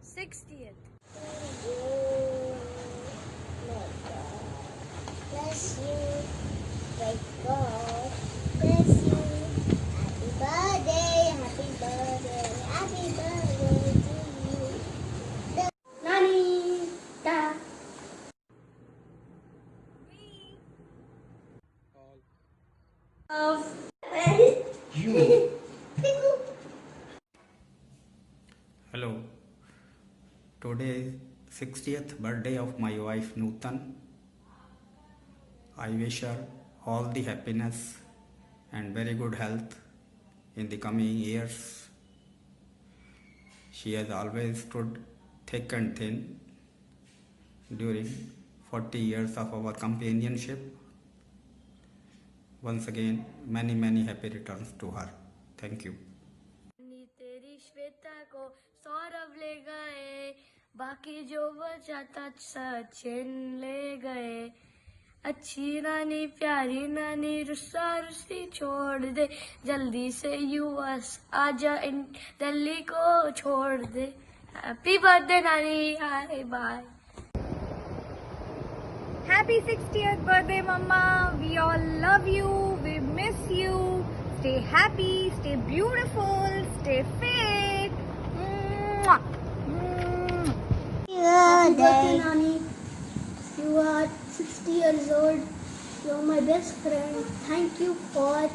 60th. Bless you. Thank God. Bless you. Happy birthday. Happy birthday. Happy birthday to you. Nani. Da. Love. You. Hello. Today is 60th birthday of my wife Nutan. I wish her all the happiness and very good health in the coming years. She has always stood thick and thin during 40 years of our companionship. Once again, many happy returns to her. Thank you. तेरी श्वेता को सौरभ ले गए, बाकी जो बचा था सचिन ले गए। अच्छी नानी प्यारी नानी रुस्सा रुस्सी छोड़ दे, जल्दी से यूएस आजा इन दिल्ली को छोड़ दे। हैप्पी बर्थडे नानी, hi bye. Happy 60th birthday, Mama. We all love you. We miss you. Stay happy, stay beautiful, stay fit. Mwah. Happy birthday, Nani. You are 60 years old. You're my best friend. Thank you for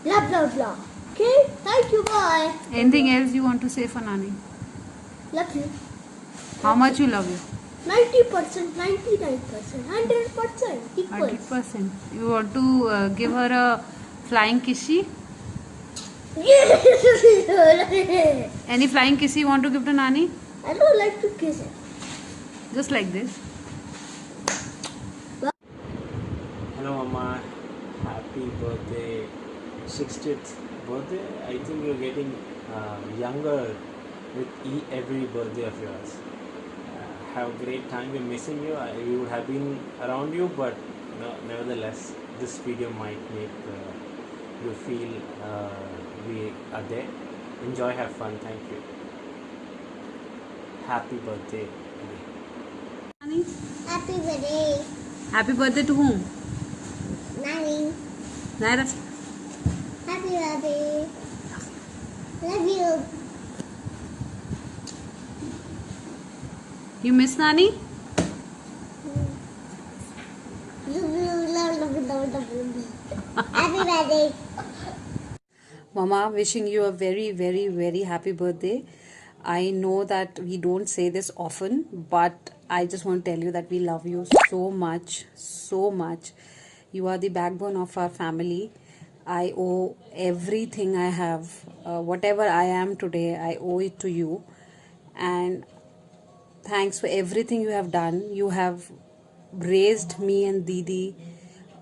blah blah blah. Okay? Thank you. Bye. Anything else you want to say for Nani? Love you. How much you love you? 90%, 99%, 100% equals. 100%. You want to give her a flying kissy? Any flying kissy you want to give to Nani? I don't like to kiss it. Just like this. Hello Mama, happy birthday, 60th birthday. I think you're getting younger with every birthday of yours. Have a great time. We're missing you. We would have been around you, but nevertheless, this video might make you feel we are there. Enjoy, have fun. Thank you. Happy birthday. Nani? Happy birthday, Happy birthday to whom? Nani. Naira. Happy birthday. Love you. You miss Nani? Happy birthday. Mama, wishing you a very happy birthday. I know that we don't say this often, but I just want to tell you that we love you so much. You are the backbone of our family. I owe everything I have, whatever I am today, I owe it to you. And thanks for everything you have done. You have raised me and Didi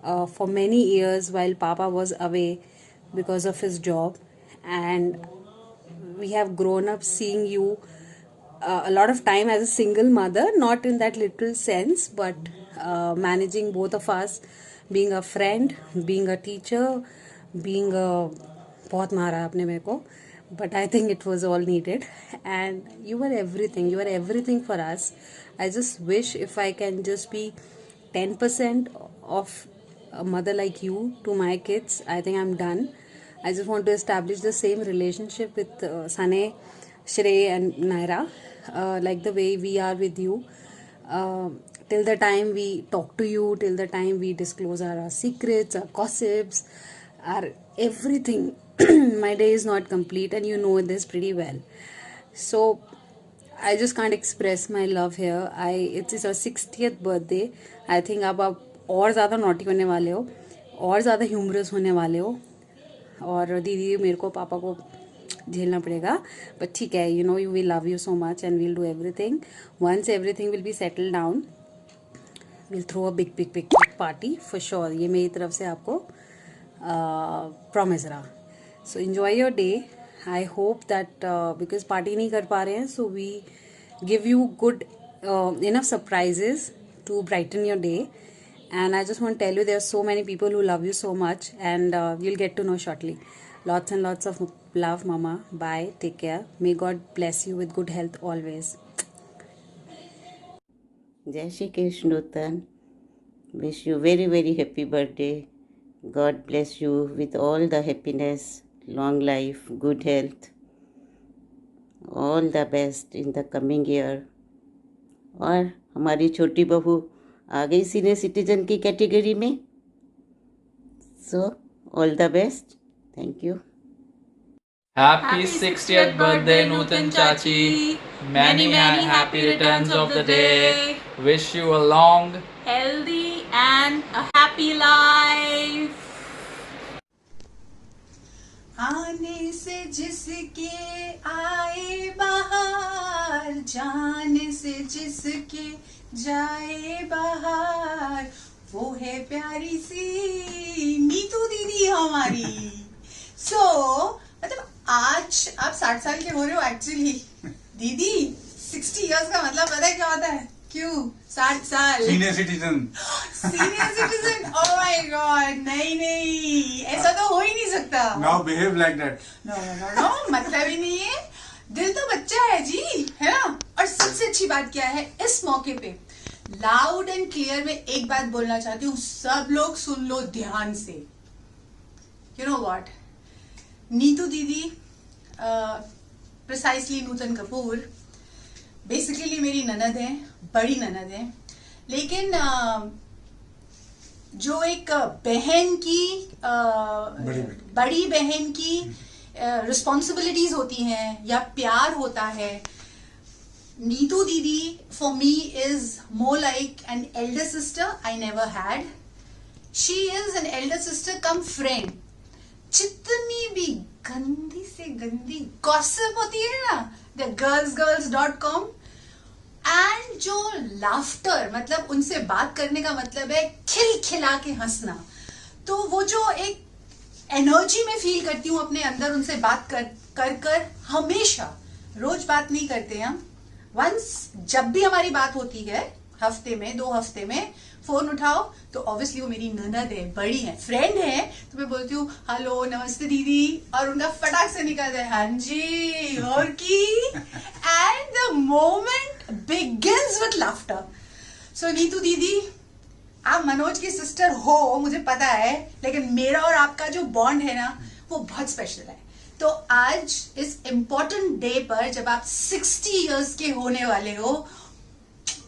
for many years while Papa was away because of his job, and we have grown up seeing you a lot of time as a single mother, not in that literal sense, but managing both of us, being a friend, being a teacher, being a बहुत मारा आपने मेरे को, but I think it was all needed, and you were everything for us. I just wish if I can just be 10% of a mother like you to my kids, I think I'm done. I just want to establish the same relationship with Sane, Shrey and Naira, like the way we are with you. Till the time we talk to you, till the time we disclose our secrets, our gossips, our everything. My day is not complete, and you know this pretty well. So I just can't express my love here. It's our 60th birthday. I think अब आप और ज़्यादा naughty होने वाले हो, और ज़्यादा humerus होने वाले हो, और दीदी मेरे को पापा को झेलना पड़ेगा, बट ठीक है, you know, you we love you so much and we'll do everything. Once everything will be settle down, will throw a big party for sure. ये मेरी तरफ से आपको प्रॉमिस रहा. So enjoy your day. I hope that because party नहीं कर पा रहे हैं, so we give you good enough surprises to brighten your day. And I just want to tell you, there are so many people who love you so much, and you'll get to know shortly. Lots and lots of love, Mama. Bye. Take care. May God bless you with good health always. Jai Shri Krishna Nutan. Wish you very, very happy birthday. God bless you with all the happiness, long life, good health. All the best in the coming year. और हमारी छोटी बहू आ गई senior citizen की category में. So, all the best. Thank you. Happy 60th birthday, Nutan Chachi. Many happy returns of the day. Wish you a long, healthy and a happy life. आने से जिसके आए बाहर, जाने से जिसके जाए बाहर, वो है प्यारी सी नीतू दीदी हमारी. मतलब आज आप 60 साल के हो रहे हो एक्चुअली. दीदी 60 इयर्स का मतलब पता है क्या होता है? क्यों 60 साल? Senior citizen. Senior citizen. Oh my God. नहीं ऐसा तो हो ही नहीं सकता. Now behave like that. No मतलब ही नहीं है. दिल तो बच्चा है जी, है ना. और सबसे अच्छी बात क्या है, इस मौके पे लाउड एंड क्लियर में एक बात बोलना चाहती हूँ. सब लोग सुन लो ध्यान से. यू नो व्हाट, नीतू दीदी, प्रिसाइसली नूतन कपूर, बेसिकली मेरी ननद है, बड़ी ननद है. लेकिन जो एक बहन की बड़ी बहन की रिस्पॉन्सिबिलिटीज होती हैं या प्यार होता है, नीतू दीदी for me is more like an elder sister I never had. She is an elder sister come friend. जितनी भी गंदी से गंदी गॉसिप होती है ना, द girls.com, एंड जो लाफ्टर, मतलब उनसे बात करने का मतलब है खिलखिला के हंसना. तो वो जो एक एनर्जी में फील करती हूँ अपने अंदर उनसे बात कर हमेशा. रोज बात नहीं करते हम. वंस जब भी हमारी बात होती है, हफ्ते में 2 हफ्ते में, फोन उठाओ तो ऑब्वियसली वो मेरी ननद है, बड़ी है, फ्रेंड है, तो मैं बोलती हूँ हेलो नमस्ते दीदी, और उनका फटाक से निकलता है हाँ जी और की. And the moment begins with laughter. So Neetu दीदी, आप मनोज की सिस्टर हो मुझे पता है, लेकिन मेरा और आपका जो बॉन्ड है ना वो बहुत स्पेशल है. तो आज इस इम्पोर्टेंट डे पर जब आप 60 इयर्स के होने वाले हो,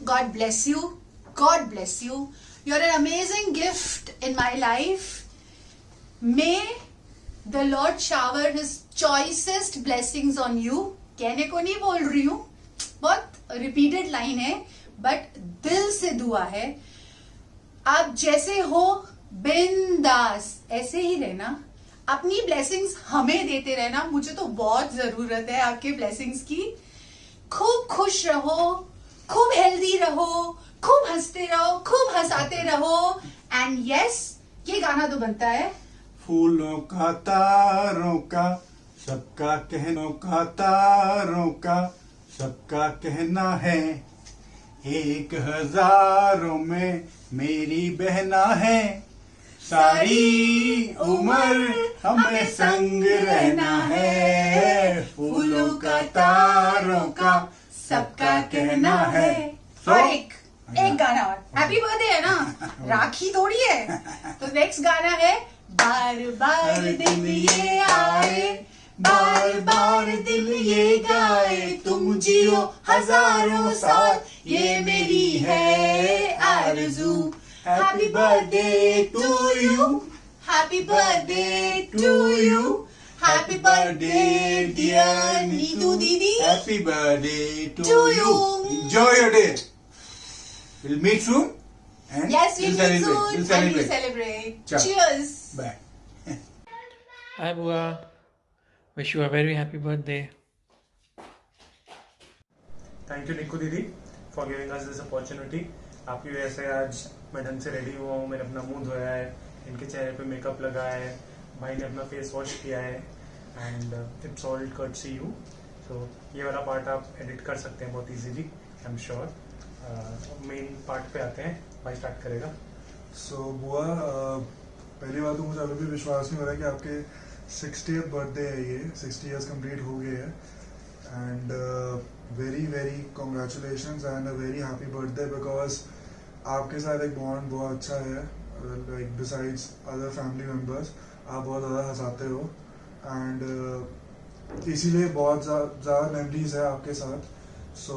God bless you. God bless you. You're an amazing gift in my life. May the Lord shower His choicest blessings on you. कहने को नहीं बोल रही हूँ, बहुत रिपीटेड लाइन है, बट दिल से दुआ है. आप जैसे हो बिंदास ऐसे ही रहना. अपनी ब्लेसिंग्स हमें देते रहना. मुझे तो बहुत जरूरत है आपके ब्लेसिंग्स की. खूब खुश रहो, खूब हेल्दी रहो, खूब हंसते रहो, खूब हंसाते रहो. एंड यस, ये गाना तो बनता है. फूलों का तारों का सबका कहनों का, तारों का सबका कहना है, 1000 में मेरी बहना है. सारी उम्र हमें संग रहना है. फूलों का तारों का सबका कहना है. और एक गाना और. हैप्पी बर्थडे है ना, राखी थोड़ी है. तो नेक्स्ट गाना है बार बार दिन ये आए, बार बार दिल ये गाए, तुम जियो 1000 साल, ये मेरी है आरज़ू. Happy birthday to you, happy birthday to you, happy birthday dear Neetu दीदी. Happy birthday To you. Enjoy your day. We'll meet soon. And Yes, we'll meet soon We'll and celebrate. we'll celebrate. Ciao. Cheers. Bye. Hi Bua, wish you a very happy birthday. Thank you Nikku दीदी for giving us this opportunity. आपकी वजह से आज मैं ढंग से ready हुआ हूँ. मैंने अपना मुंह धोया है, इनके चेहरे पे मेकअप लगाया है, भाई ने अपना फेस वॉश किया है, and it's all courtesy you. So ये वाला पार्ट आप एडिट कर सकते हैं बहुत easily, I am sure. Main part पे आते हैं, भाई स्टार्ट करेगा. सो बुआ, पहली बात तो मुझे अभी भी विश्वास नहीं हो रहा है कि आपके 60th बर्थडे है ये, 60 इयर्स कंप्लीट हो गए हैं and very very congratulations and a very happy birthday because आपके साथ एक बॉन्ड बहुत अच्छा है, like besides other family members आप बहुत ज़्यादा हंसाते हो एंड इसीलिए बहुत ज़्यादा मेमोरीज है आपके साथ. So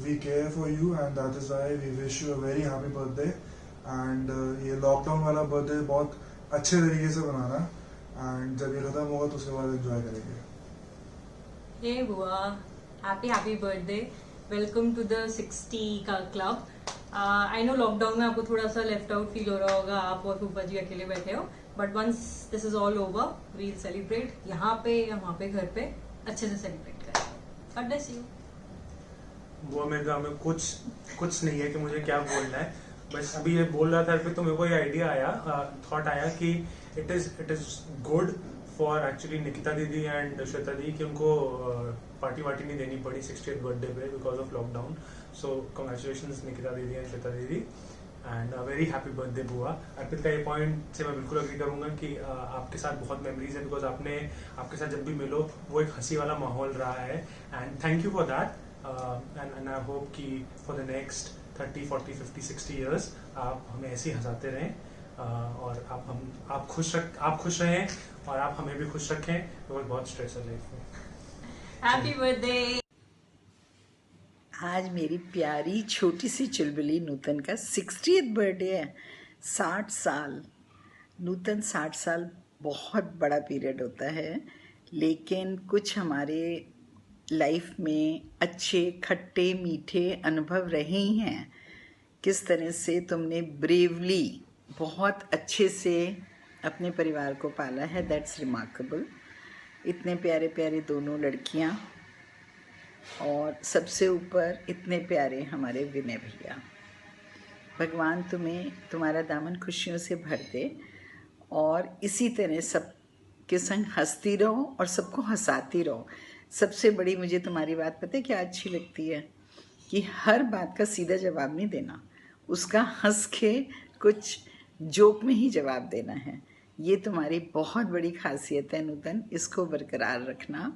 we care for you and that is why we wish you a very happy birthday and ये लॉकडाउन वाला बर्थडे बहुत अच्छे तरीके से बनाना एंड जब ये खत्म होगा तो उसके बाद एंजॉय करेंगे. हे बुआ, happy birthday, welcome to the 60 का क्लब. आई नो लॉकडाउन में आपको थोड़ा सा लेफ्ट आउट फील हो रहा होगा, आप और फूफा जी अकेले बैठे हो, but once this is all over we'll celebrate यहाँ पे या वहाँ पे घर पे अच्छे से सेलिब्रेट करें. God bless you. वो मेरे गाँव में कुछ नहीं है कि मुझे क्या बोलना है, बस अभी ये बोल रहा था फिर तो मेरे को ये आइडिया आया, थॉट आया कि it is good for actually Nikita दीदी एंड श्वेता दी कि उनको पार्टी वार्टी नहीं देनी पड़ी 60th बर्थडे पे because of lockdown. So congratulations Nikita दीदी एंड श्वेता दीदी एंड वेरी हैप्पी बर्थडे बुआ. अर्पित का ये पॉइंट से मैं बिल्कुल अग्री करूंगा कि आपके साथ बहुत मेमोरीज है बिकॉज आपके साथ जब भी मिलो वो एक हंसी वाला माहौल रहा है and thank you for that. And I hope कि for the next 30, 40, 50, 60 years आप हमें ऐसे ही हंसाते रहें और आप खुश रहें और आप हमें भी खुश रखें बिकॉज बहुत स्ट्रेस है लाइफ में. Happy birthday. आज मेरी प्यारी छोटी सी चुलबुली नूतन का 60th बर्थडे है. 60 साल. नूतन 60 साल बहुत बड़ा पीरियड होता है, लेकिन कुछ हमारे लाइफ में अच्छे खट्टे मीठे अनुभव रहे हैं. किस तरह से तुमने ब्रेवली बहुत अच्छे से अपने परिवार को पाला है, दैट्स रिमार्केबल. इतने प्यारे प्यारे दोनों लड़कियां और सबसे ऊपर इतने प्यारे हमारे विनय भैया. भगवान तुम्हें तुम्हारा दामन खुशियों से भर दे और इसी तरह सब के संग हंसती रहो और सबको हंसाती रहो. सबसे बड़ी मुझे तुम्हारी बात पता है क्या अच्छी लगती है कि हर बात का सीधा जवाब नहीं देना, उसका हंस के कुछ जोक में ही जवाब देना है. ये तुम्हारी बहुत बड़ी खासियत है नूतन, इसको बरकरार रखना.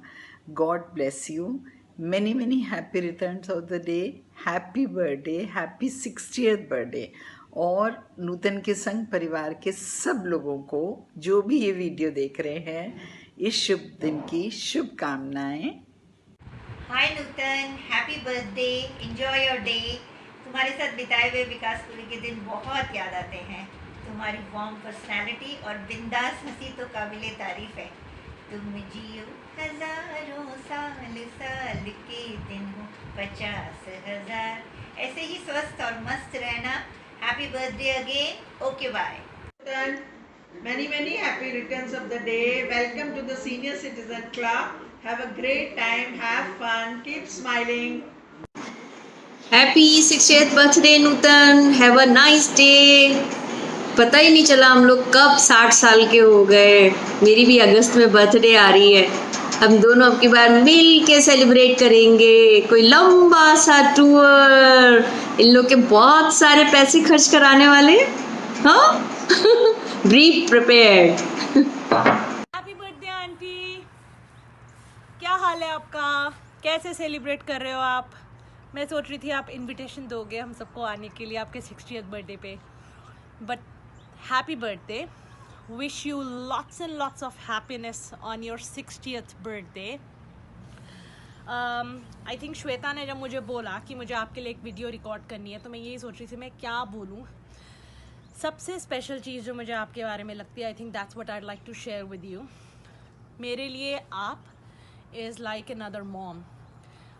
God bless you. Many many happy returns of the day. Happy birthday, happy 60th birthday. और नूतन के संग परिवार के सब लोगों को जो भी ये वीडियो देख रहे हैं इस शुभ दिन की शुभकामनाएं. Hi Nutan, happy birthday, enjoy your day. तुम्हारे साथ बिताए हुए विकासपुरी के दिन बहुत याद आते हैं. तुम्हारी वार्म पर्सनालिटी और बिंदास हंसी तो काबिले तारीफ है. तुम जियो हजारों साल, साल के दिन हो 50,000. ऐसे ही स्वस्थ और मस्त रहना. Happy birthday again. Okay bye. Many happy returns of the day. Welcome to the Senior Citizen Club. Have a great time. Have fun. Keep smiling. Happy 60th birthday Nutan. Have a nice day. पता ही नहीं चला हम लोग कब 60 साल के हो गए. मेरी भी अगस्त में बर्थडे आ रही है. हम दोनों अब की बार मिल के सेलिब्रेट करेंगे. कोई लंबा सा टूर. इन लोग के बहुत सारे पैसे खर्च कराने वाले. हाँ Be prepared. Happy birthday aunty. क्या हाल है आपका? कैसे सेलिब्रेट कर रहे हो आप? मैं सोच रही थी आप इनविटेशन दोगे हम सबको आने के लिए आपके 60th बर्थडे पे. But happy birthday. Wish you lots and lots of happiness on your 60th birthday. I think Shweta ने जब मुझे बोला कि मुझे आपके लिए एक वीडियो रिकॉर्ड करनी है तो मैं यही सोच रही थी मैं क्या बोलूँ. सबसे स्पेशल चीज़ जो मुझे आपके बारे में लगती है, I think that's what I like to share with you. मेरे लिए आप इज़ लाइक अनदर मॉम.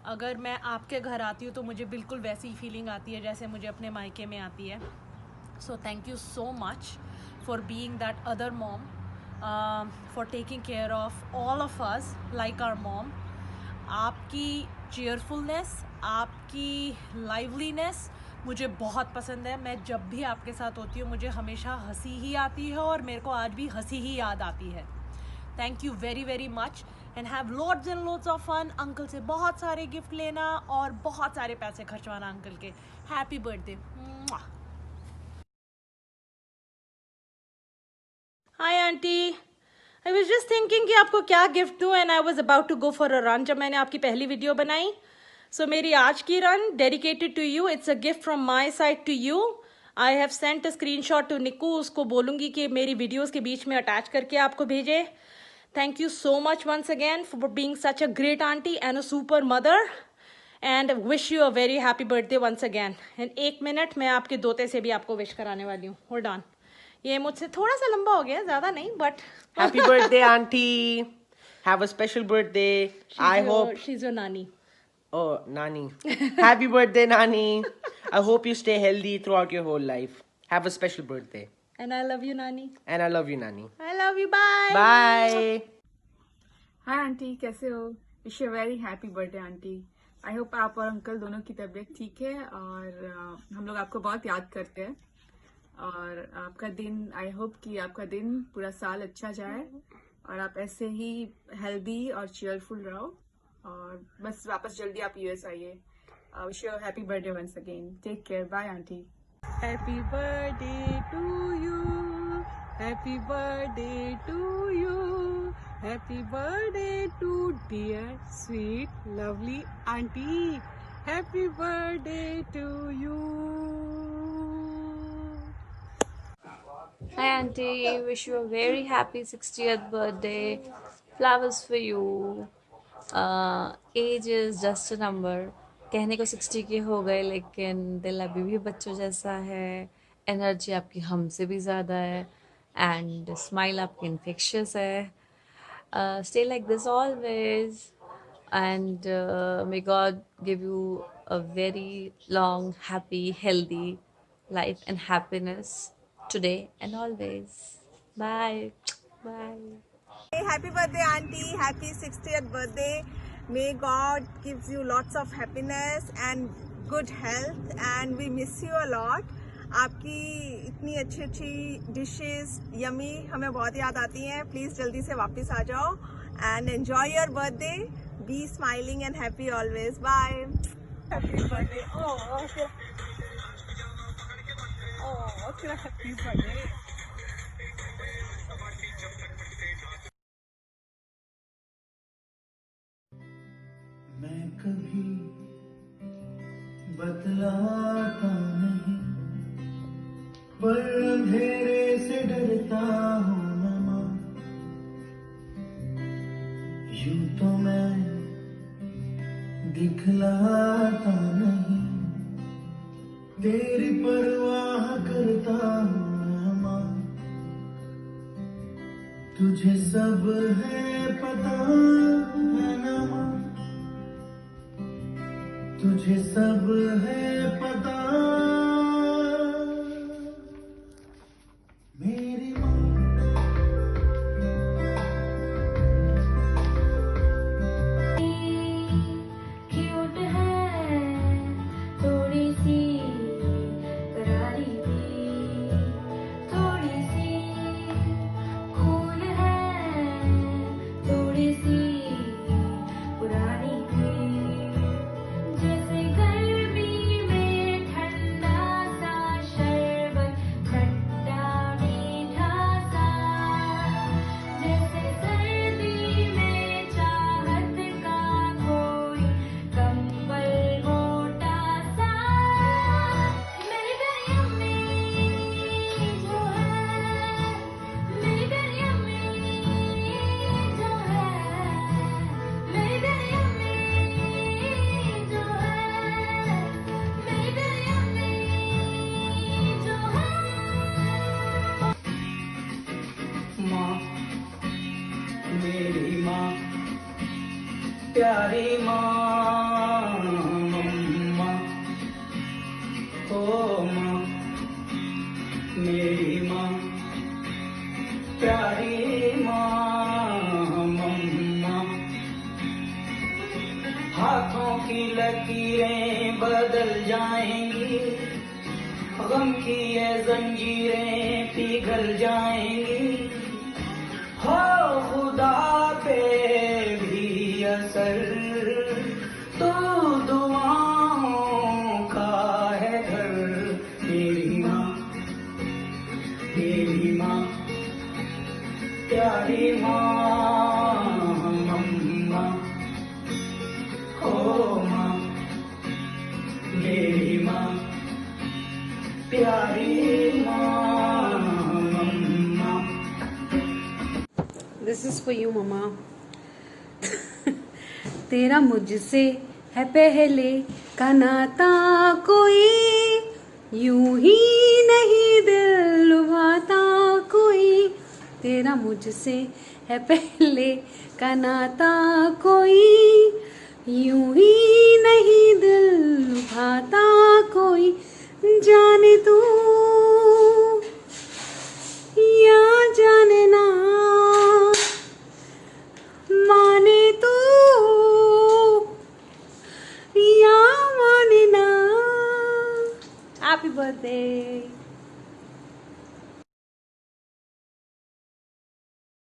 अगर मैं आपके घर आती हूँ तो मुझे बिल्कुल वैसी फीलिंग आती है जैसे मुझे अपने मायके में आती है. So thank you so much for being that other mom, for taking care of all of us like our mom. आपकी चीयरफुलनेस, आपकी लाइवलीनेस मुझे बहुत पसंद है. मैं जब भी आपके साथ होती हूँ मुझे हमेशा हंसी ही आती है और मेरे को आज भी हंसी ही याद आती है. Thank you very very much and have loads and loads of fun. Uncle से बहुत सारे गिफ्ट लेना और बहुत सारे पैसे खर्चवाना अंकल के. Happy birthday. Hi aunty. I was just thinking कि आपको क्या गिफ्ट दूँ, and I was about to go for a run जब मैंने आपकी पहली वीडियो बनाई. सो मेरी आज की run dedicated to you. It's a gift from my side to you. I have sent a screenshot to Niku. उसको बोलूँगी कि मेरी वीडियोज़ के बीच में अटैच करके आपको भेजे. Thank you so much once again for being such a great auntie and a super mother, and wish you a very happy birthday once again. And 1 minute मैं आपके दोते से भी आपको विश कराने वाली हूँ. Hold on. ये मुझसे थोड़ा सा लंबा हो गया, ज़्यादा नहीं, but happy birthday auntie. Have a special birthday. I hope she's your nani. Oh, nani. Happy birthday nani. I hope you stay healthy throughout your whole life. Have a special birthday. And I love you, Nani. And I love you, Nani. I love you. Bye. Bye. Hi, aunty, कैसे हो? Wish you very happy birthday aunty. I hope आप और uncle दोनों की तबीयत ठीक है, और हम लोग आपको बहुत याद करते हैं. और आपका दिन, आई होप कि आपका दिन पूरा साल अच्छा जाए, और आप ऐसे ही हेल्दी और चीयरफुल रहो, और बस वापस जल्दी आप यूएस आइए. Wish you happy birthday once again. Take care. Bye aunty. Happy birthday to you. Happy birthday to you. Happy birthday to dear, sweet, lovely auntie. Happy birthday to you. Hi auntie, wish you a very happy 60th birthday. Flowers for you. Age is just a number. कहने को 60 के हो गए, लेकिन दिल अभी भी बच्चों जैसा है. एनर्जी आपकी हमसे भी ज़्यादा है, एंड स्माइल आपकी इन्फेक्शियस है. Stay like this always, and may God give you a very long, happy, healthy life and happiness today and always. Bye bye. Happy birthday auntie, happy 60th birthday. May God gives you lots of happiness and good health, and we miss you a lot. आपकी इतनी अच्छी अच्छी dishes, yummy, हमें बहुत याद आती हैं. Please जल्दी से वापस आ जाओ, and enjoy your birthday. Be smiling and happy always. Bye. Happy birthday. Oh, happy birthday. मैं कभी बतलाता नहीं, पर अंधेरे से डरता हूँ मैं माँ. यूं तो मैं दिखलाता नहीं, तेरी परवाह करता हूँ मैं माँ. तुझे सब है पता है ना माँ, तुझे सब है पता. मेरी माँ क्यूट है, थोड़ी सी करारी भी, थोड़ी सी खून है, थोड़ी सी पुरानी भी. जैसे गर्मी में ठंडा सा शरबत, खट्टा मीठा सा. जैसे सर्दी में चाहत का कोई कंबल मोटा सा. मेरी प्यारी अम्मी जो है, मेरी प्यारी अम्मी जो है, मेरी प्यारी अम्मी जो है, मेरी प्यारी अम्मी जो है. माँ, मेरी माँ, प्यारी माँ, मम्मा. ओ माँ, मेरी माँ, प्यारी माँ, मम्मा. हाथों की लकीरें बदल जाएंगी, गम की ये जंजीरें पिघल जाएंगी. हो खुदा पे भी असर, तो दुआओं का है घर. मेरी माँ, मेरी माँ, प्यारी माँ. प्यारी माँ। दिस इज फॉर यू मम्मा। तेरा मुझसे है पहले का नाता कोई, यूं ही नहीं दिल लुभाता कोई। तेरा मुझसे है पहले का नाता कोई, यूं ही नहीं दिल लुभाता कोई। जाने तू या जाने ना, माने तू या माने ना। Happy birthday.